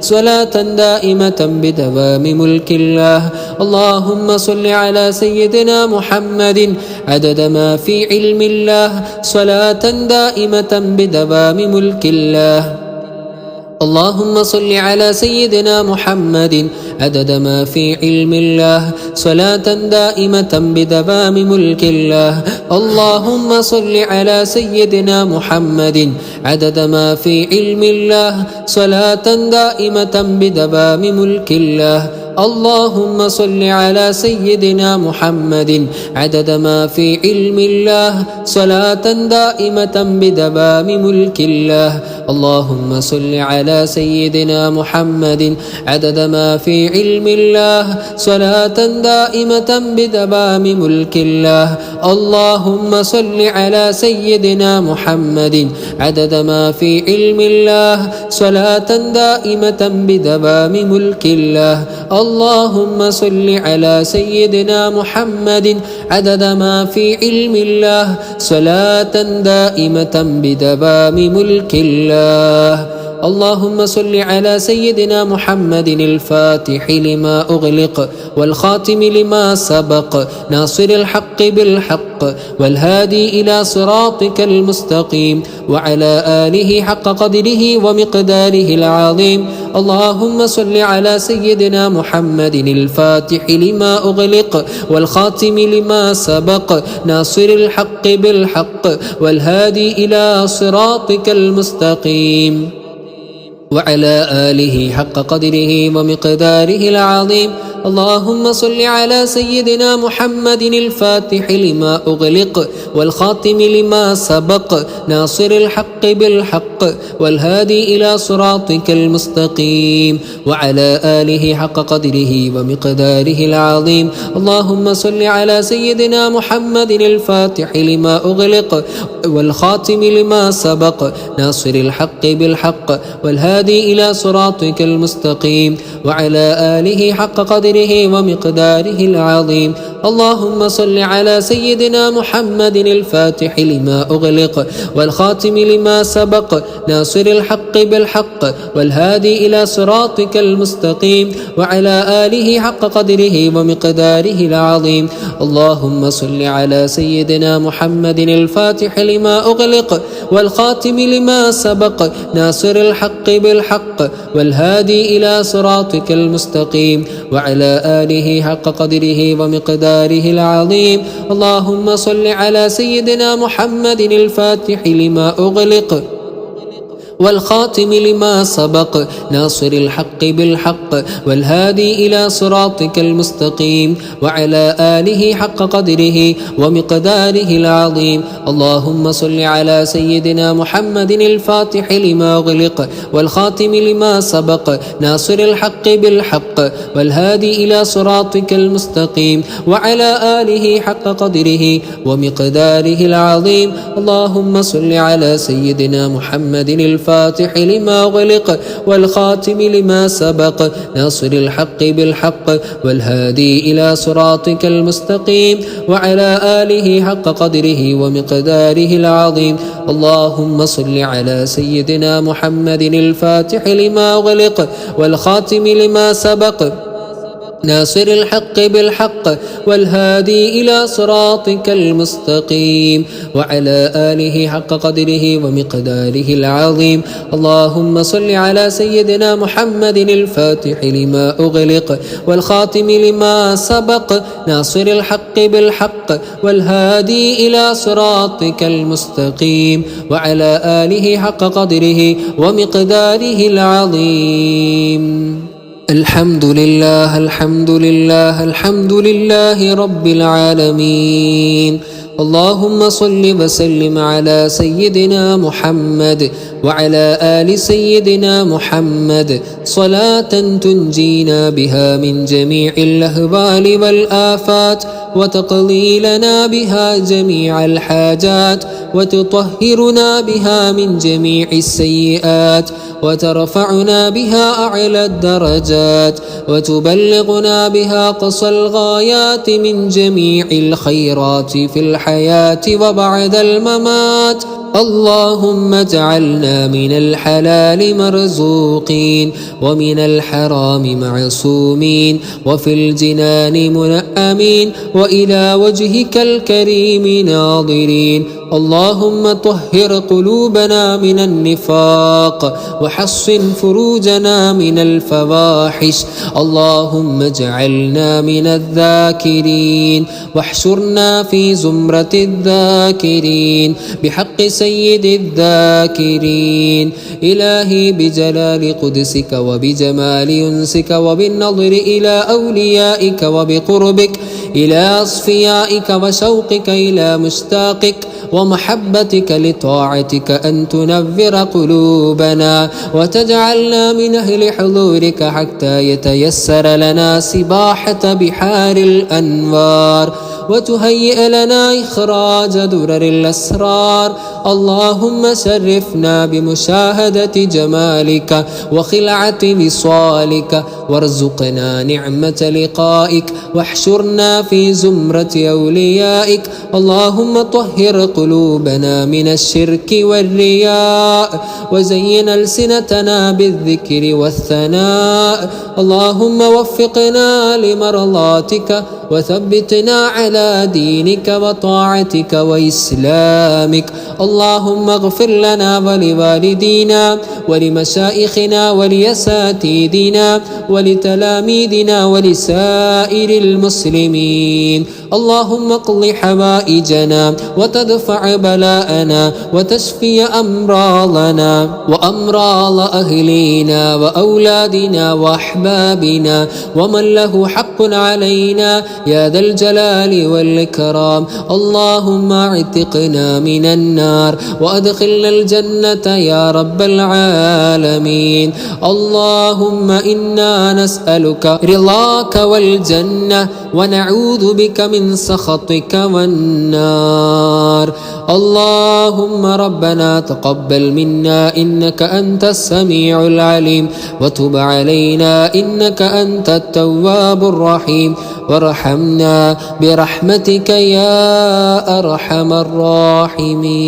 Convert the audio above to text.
صلاة دائمة بدوام ملك الله. اللهم صل على سيدنا محمد عدد ما في علم الله صلاة دائمة بدوام ملك الله. اللهم صل على سيدنا محمد عدد ما في علم الله صلاة دائمة بدوام ملك الله. اللهم صل على سيدنا محمد عدد ما في علم الله صلاة دائمة بدوام ملك الله. اللهم صل على سيدنا محمد عدد ما في علم الله صلاة دائمة بدوام ملك الله. اللهم صل على سيدنا محمد عدد ما في علم الله صلاة دائمة بدوام ملك الله. اللهم صل على سيدنا محمد عدد ما في علم الله صلاة دائمة بدوام ملك الله. اللهم صل على سيدنا محمد عدد ما في علم الله صلاة دائمة بدوام ملك الله. اللهم صل على سيدنا محمد الفاتح لما أغلق والخاتم لما سبق ناصر الحق بالحق والهادي إلى صراطك المستقيم وعلى آله حق قدره ومقداره العظيم. اللهم صل على سيدنا محمد الفاتح لما أغلق والخاتم لما سبق ناصر الحق بالحق والهادي إلى صراطك المستقيم وعلى آله حق قدره ومقداره العظيم. اللهم صل على سيدنا محمد الفاتح لما أغلق والخاتم لما سبق ناصر الحق بالحق والهادي إلى صراطك المستقيم وعلى آله حق قدره ومقداره العظيم. اللهم صل على سيدنا محمد الفاتح لما أغلق والخاتم لما سبق ناصر الحق بالحق والهادي إلى صراطك المستقيم وعلى آله حق قدره ومقداره العظيم. اللهم صل على سيدنا محمد الفاتح لما أغلق والخاتم لما سبق ناصر الحق بالحق والهادي إلى صراطك المستقيم وعلى آله حق قدره ومقداره العظيم. اللهم صل على سيدنا محمد الفاتح لما أغلق والخاتم لما سبق ناصر الحق بالحق والهادي إلى صراطك المستقيم وعلى آله حق قدره ومقداره العظيم. اللهم صل على سيدنا محمد الفاتح لما أغلق والخاتم لما سبق ناصر الحق بالحق والهادي إلى صراطك المستقيم وعلى آله حق قدره ومقداره العظيم. اللهم صل على سيدنا محمد الفاتح لما أغلق والخاتم لما سبق ناصر الحق بالحق والهادي إلى صراطك المستقيم وعلى آله حق قدره ومقداره العظيم. اللهم صل على سيدنا محمد الفاتح لما أغلق والخاتم لما سبق ناصر الحق بالحق والهادي إلى صراطك المستقيم وعلى آله حق قدره ومقداره العظيم. اللهم صل على سيدنا محمد الفاتح لما أغلق والخاتم لما سبق ناصر الحق بالحق والهادي إلى صراطك المستقيم وعلى آله حق قدره ومقداره العظيم. اللهم صل على سيدنا محمد الفاتح لما أغلق والخاتم لما سبق ناصر الحق بالحق والهادي إلى صراطك المستقيم وعلى آله حق قدره ومقداره العظيم. الحمد لله الحمد لله الحمد لله رب العالمين. اللهم صل وسلم على سيدنا محمد وعلى آل سيدنا محمد صلاة تنجينا بها من جميع الأهوال والآفات وتقضي لنا بها جميع الحاجات وتطهرنا بها من جميع السيئات وترفعنا بها أعلى الدرجات وتبلغنا بها قصى الغايات من جميع الخيرات في الحياة وبعد الممات اللهم اجعلنا من الحلال مرزوقين ومن الحرام معصومين وفي الجنان منعمين وإلى وجهك الكريم ناظرين. اللهم طهر قلوبنا من النفاق وحصن فروجنا من الفواحش. اللهم اجعلنا من الذاكرين واحشرنا في زمرة الذاكرين بحق سيد الذاكرين. إلهي بجلال قدسك وبجمال ينسك وبالنظر إلى أوليائك وبقربك إلى أصفيائك وشوقك إلى مشتاقك ومحبتك لطاعتك أن تنور قلوبنا وتجعلنا من أهل حضورك حتى يتيسر لنا سباحة بحار الأنوار وتهيئ لنا إخراج درر الأسرار. اللهم شرفنا بمشاهدة جمالك وخلعة وصالك وارزقنا نعمة لقائك واحشرنا في زمرة أوليائك. اللهم طهر قلوبنا من الشرك والرياء وزين ألسنتنا بالذكر والثناء. اللهم وفقنا لمرضاتك وثبتنا على دينك وطاعتك وإسلامك. اللهم اغفر لنا ولوالدينا ولمشايخنا ولأساتذتنا ولتلاميذنا ولسائر المسلمين. اللهم اقض حوائجنا وتدفع بلاءنا وتشفي أمراضنا وأمراض أهلينا وأولادنا وأحبابنا ومن له حق علينا يا ذا الجلال والإكرام. اللهم اعتقنا من النار وأدخلنا الجنة يا رب العالمين. اللهم إنا نسألك رضاك والجنة ونعوذ بك من سخطك والنار. اللهم ربنا تقبل منا إنك أنت السميع العليم وتب علينا إنك أنت التواب الرحيم وارحمنا برحمتك يا أرحم الراحمين.